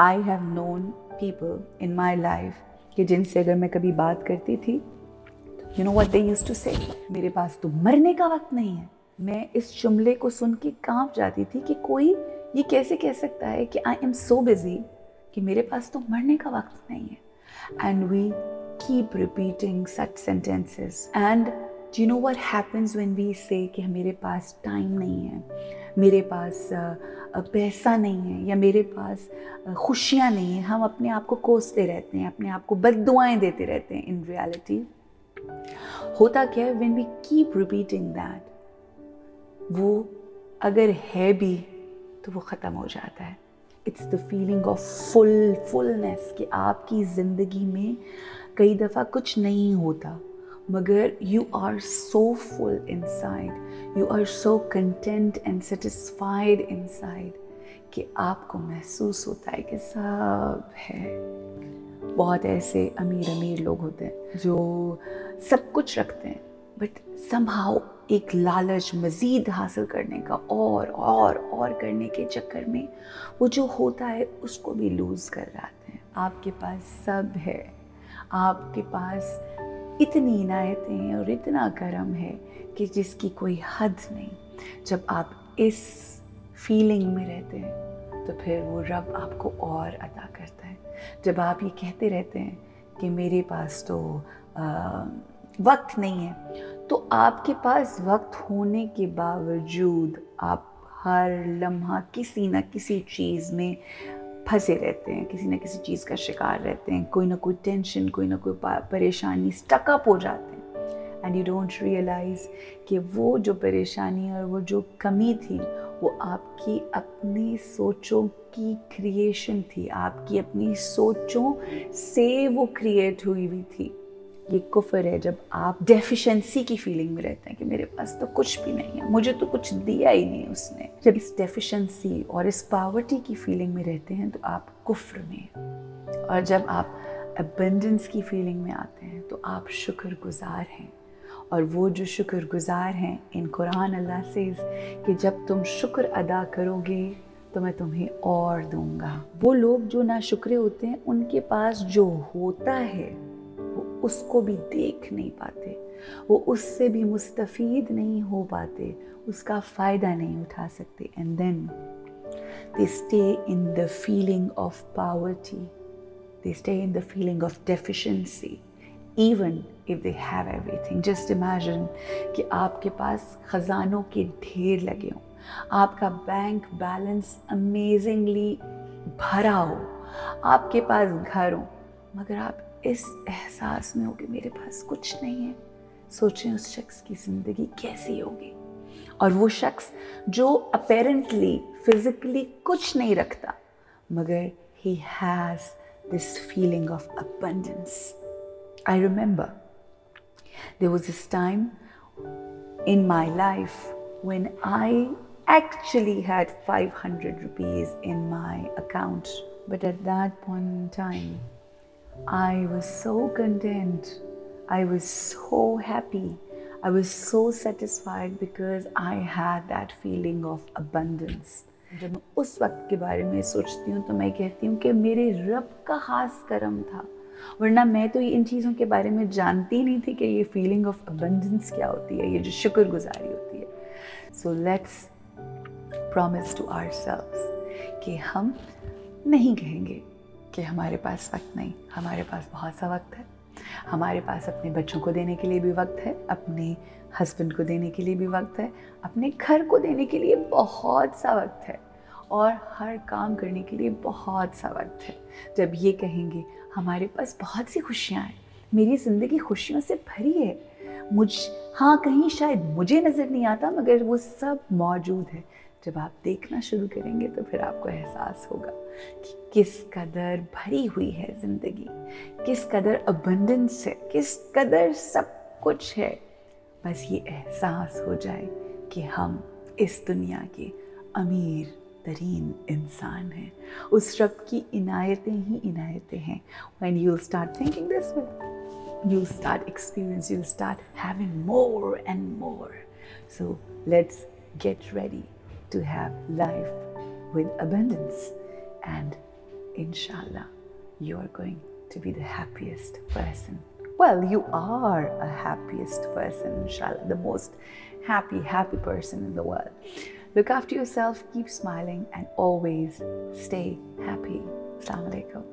I have known people in my life कि जिनसे अगर मैं कभी बात करती थी, you know what they used to say? मेरे पास तो मरने का वक्त नहीं है। मैं इस जुमले को सुन के कांप जाती थी कि कोई ये कैसे कह सकता है कि I am so busy कि मेरे पास तो मरने का वक्त नहीं है. And we keep repeating such sentences. And do you know what happens when we say कि मेरे पास टाइम नहीं है, मेरे पास पैसा नहीं है या मेरे पास खुशियाँ नहीं हैं? हम अपने आप को कोसते रहते हैं, अपने आप को बद्दुआएं देते रहते हैं. In reality होता क्या है, when we keep repeating that, वो अगर है भी तो वो ख़त्म हो जाता है. It's the feeling of fullness कि आपकी ज़िंदगी में कई दफ़ा कुछ नहीं होता मगर you are so full inside, you are so content and satisfied inside कि आपको महसूस होता है कि सब है. बहुत ऐसे अमीर लोग होते हैं जो सब कुछ रखते हैं बट somehow एक लालच मज़ीद हासिल करने का और करने के चक्कर में वो जो होता है उसको भी लूज़ कर जाते हैं. आपके पास सब है, आपके पास इतनी इनायतें हैं और इतना करम है कि जिसकी कोई हद नहीं. जब आप इस फीलिंग में रहते हैं तो फिर वो रब आपको और अता करता है. जब आप ये कहते रहते हैं कि मेरे पास तो वक्त नहीं है, तो आपके पास वक्त होने के बावजूद आप हर लम्हा किसी न किसी चीज़ में फंसे रहते हैं, किसी न किसी चीज़ का शिकार रहते हैं. कोई ना कोई टेंशन, कोई ना कोई परेशानी, स्टक अप हो जाते हैं. एंड यू डोंट रियलाइज़ कि वो जो परेशानी और वो जो कमी थी वो आपकी अपनी सोचों की क्रिएशन थी, आपकी अपनी सोचों से वो क्रिएट हुई हुई थी. ये कुफ्र है जब आप डेफिशिएंसी की फीलिंग में रहते हैं कि मेरे पास तो कुछ भी नहीं है, मुझे तो कुछ दिया ही नहीं उसने. जब इस डेफिशिएंसी और इस पावर्टी की फीलिंग में रहते हैं तो आप कुफ्र में. और जब आप अबंडेंस की फीलिंग में आते हैं तो आप शुक्रगुजार हैं. और वो जो शुक्रगुजार हैं, इन कुरान अल्लाह से कि जब तुम शुक्र अदा करोगे तो मैं तुम्हें और दूंगा. वो लोग जो नाशुक्रे होते हैं उनके पास जो होता है वो उसको भी देख नहीं पाते, वो उससे भी मुस्तफ़ीद नहीं हो पाते, उसका फ़ायदा नहीं उठा सकते. And then they stay in the feeling of poverty, they stay in the feeling of deficiency even if they have everything. Just imagine कि आपके पास ख़जानों के ढेर लगे हों, आपका बैंक बैलेंस अमेजिंगली भरा हो, आपके पास घर हो, मगर आप इस एहसास में हो कि मेरे पास कुछ नहीं है. सोचें उस शख्स की ज़िंदगी कैसी होगी. और वो शख्स जो अपेरेंटली फिजिकली कुछ नहीं रखता मगर he has this feeling of abundance. I remember there was this time in my life when I actually had 500 rupees in my account, but at that point in time I was so content, I was so happy, I was so satisfied because I had that feeling of abundance. जब मैं उस वक्त के बारे में सोचती हूँ तो मैं कहती हूँ कि मेरे रब का ख़ास करम था, वरना मैं तो इन चीज़ों के बारे में जानती नहीं थी कि ये फीलिंग ऑफ अबंडेंस क्या होती है, ये जो शुक्रगुजारी होती है. So let's promise to ourselves कि हम नहीं कहेंगे कि हमारे पास वक्त नहीं. हमारे पास बहुत सा वक्त है. हमारे पास अपने बच्चों को देने के लिए भी वक्त है, अपने हस्बैंड को देने के लिए भी वक्त है, अपने घर को देने के लिए बहुत सा वक्त है और हर काम करने के लिए बहुत सा वक्त है. जब ये कहेंगे हमारे पास बहुत सी खुशियाँ हैं, मेरी ज़िंदगी खुशियों से भरी है, हाँ कहीं शायद मुझे नज़र नहीं आता मगर वो सब मौजूद है. जब आप देखना शुरू करेंगे तो फिर आपको एहसास होगा कि किस कदर भरी हुई है ज़िंदगी, किस कदर अबंडेंस है, किस कदर सब कुछ है. बस ये एहसास हो जाए कि हम इस दुनिया के अमीर तरीन इंसान हैं. उस रब की इनायतें ही इनायतें हैं. When you'll start thinking this way, you'll start experience, you'll start having more and more. So let's get ready to have life with abundance and inshallah, you are going to be the happiest person. Well, you are a happiest person, inshallah, the most happy person in the world. Look after yourself, keep smiling, and always stay happy. Assalamu alaikum.